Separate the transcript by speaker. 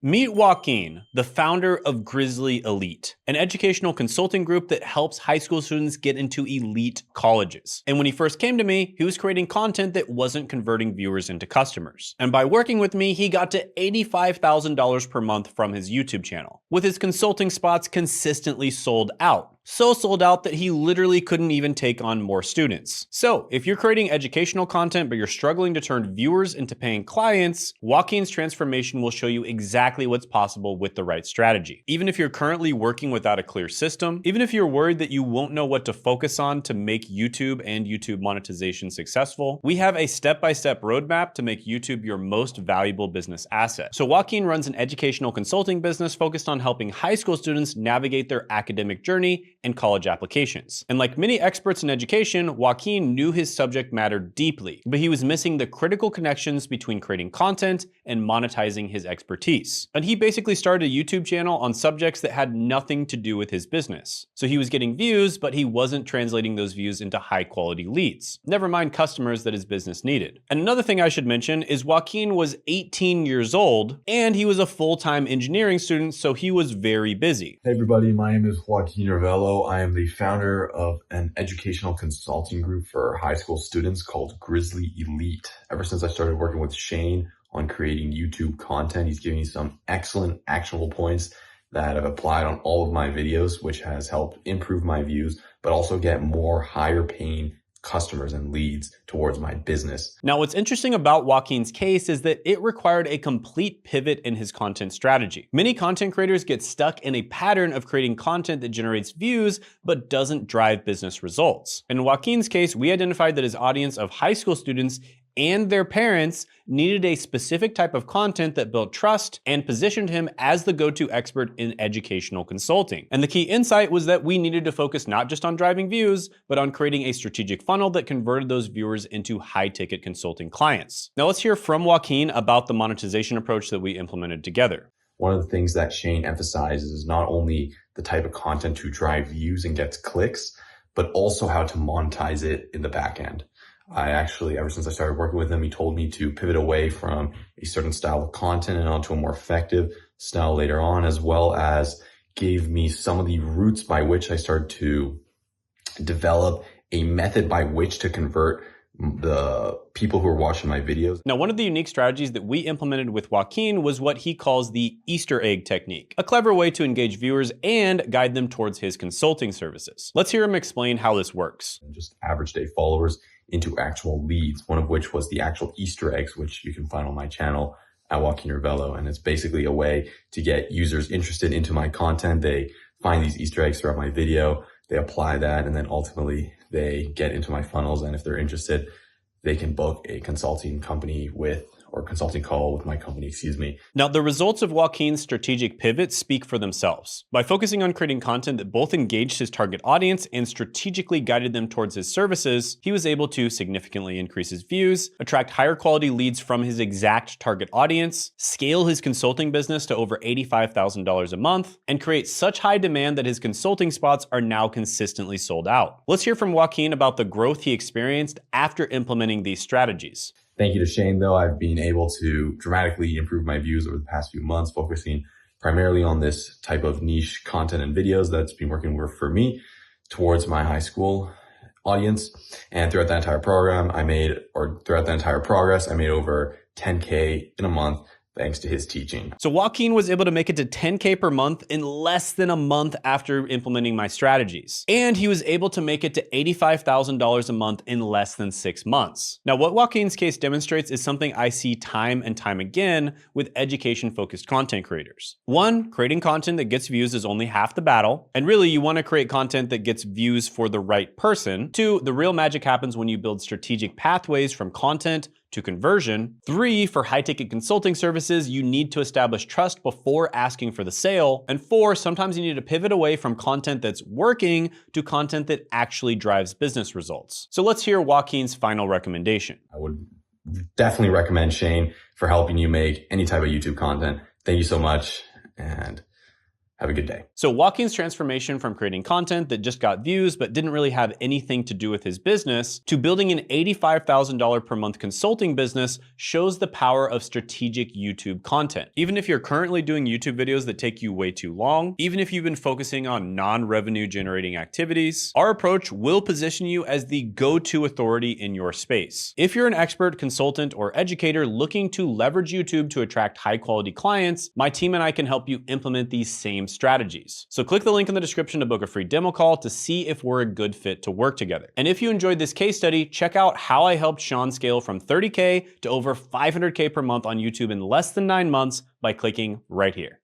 Speaker 1: Meet Joaquin, the founder of Grizzly Elite, an educational consulting group that helps high school students get into elite colleges. And when he first came to me, he was creating content that wasn't converting viewers into customers. And by working with me, he got to $85,000 per month from his YouTube channel, with his consulting spots consistently sold out. So sold out that he literally couldn't even take on more students. So if you're creating educational content but you're struggling to turn viewers into paying clients, Joaquin's transformation will show you exactly what's possible with the right strategy. Even if you're currently working without a clear system, even if you're worried that you won't know what to focus on to make YouTube and YouTube monetization successful, we have a step-by-step roadmap to make YouTube your most valuable business asset. So Joaquin runs an educational consulting business focused on helping high school students navigate their academic journey and college applications. And like many experts in education, Joaquin knew his subject matter deeply, but he was missing the critical connections between creating content and monetizing his expertise. And he basically started a YouTube channel on subjects that had nothing to do with his business. So he was getting views, but he wasn't translating those views into high quality leads, never mind customers that his business needed. And another thing I should mention is Joaquin was 18 years old and he was a full-time engineering student, so he was very busy.
Speaker 2: Hey everybody, my name is Joaquin Ravello. I am the founder of an educational consulting group for high school students called Grizzly Elite. Ever since I started working with Shane on creating YouTube content, he's given me some excellent actionable points that I've applied on all of my videos, which has helped improve my views, but also get more higher paying customers and leads towards my business.
Speaker 1: Now, what's interesting about Joaquin's case is that it required a complete pivot in his content strategy. Many content creators get stuck in a pattern of creating content that generates views, but doesn't drive business results. In Joaquin's case, we identified that his audience of high school students and their parents needed a specific type of content that built trust and positioned him as the go-to expert in educational consulting. And the key insight was that we needed to focus not just on driving views, but on creating a strategic funnel that converted those viewers into high-ticket consulting clients. Now let's hear from Joaquin about the monetization approach that we implemented together.
Speaker 2: One of the things that Shane emphasizes is not only the type of content to drive views and gets clicks, but also how to monetize it in the back end. I actually, ever since I started working with him, he told me to pivot away from a certain style of content and onto a more effective style later on, as well as gave me some of the routes by which I started to develop a method by which to convert the people who are watching my videos.
Speaker 1: Now, one of the unique strategies that we implemented with Joaquin was what he calls the Easter egg technique, a clever way to engage viewers and guide them towards his consulting services. Let's hear him explain how this works.
Speaker 2: Just average day followers into actual leads, one of which was the actual Easter eggs, which you can find on my channel at Joaquin Ravello. And it's basically a way to get users interested into my content. They find these Easter eggs throughout my video, they apply that, and then ultimately they get into my funnels. And if they're interested, they can book a consulting company or consulting call with my company,
Speaker 1: Now, the results of Joaquin's strategic pivot speak for themselves. By focusing on creating content that both engaged his target audience and strategically guided them towards his services, he was able to significantly increase his views, attract higher quality leads from his exact target audience, scale his consulting business to over $85,000 a month, and create such high demand that his consulting spots are now consistently sold out. Let's hear from Joaquin about the growth he experienced after implementing these strategies.
Speaker 2: Thank you to Shane, though. I've been able to dramatically improve my views over the past few months, focusing primarily on this type of niche content and videos that's been working for me towards my high school audience. And throughout that entire program, throughout that entire progress, I made over 10K in a month, thanks to his teaching.
Speaker 1: So Joaquin was able to make it to 10K per month in less than a month after implementing my strategies. And he was able to make it to $85,000 a month in less than 6 months. Now, what Joaquin's case demonstrates is something I see time and time again with education-focused content creators. 1, creating content that gets views is only half the battle. And really, you want to create content that gets views for the right person. 2, the real magic happens when you build strategic pathways from content to conversion. 3, for high-ticket consulting services, you need to establish trust before asking for the sale. And 4, sometimes you need to pivot away from content that's working to content that actually drives business results. So let's hear Joaquin's final recommendation.
Speaker 2: I would definitely recommend Shane for helping you make any type of YouTube content. Thank you so much, and Have a good day.
Speaker 1: So Joaquin's transformation from creating content that just got views but didn't really have anything to do with his business to building an $85,000 per month consulting business shows the power of strategic YouTube content. Even if you're currently doing YouTube videos that take you way too long, even if you've been focusing on non-revenue generating activities, our approach will position you as the go-to authority in your space. If you're an expert, consultant, or educator looking to leverage YouTube to attract high-quality clients, my team and I can help you implement these same strategies. So click the link in the description to book a free demo call to see if we're a good fit to work together. And if you enjoyed this case study, check out how I helped Sean scale from 30K to over 500K per month on YouTube in less than 9 months by clicking right here.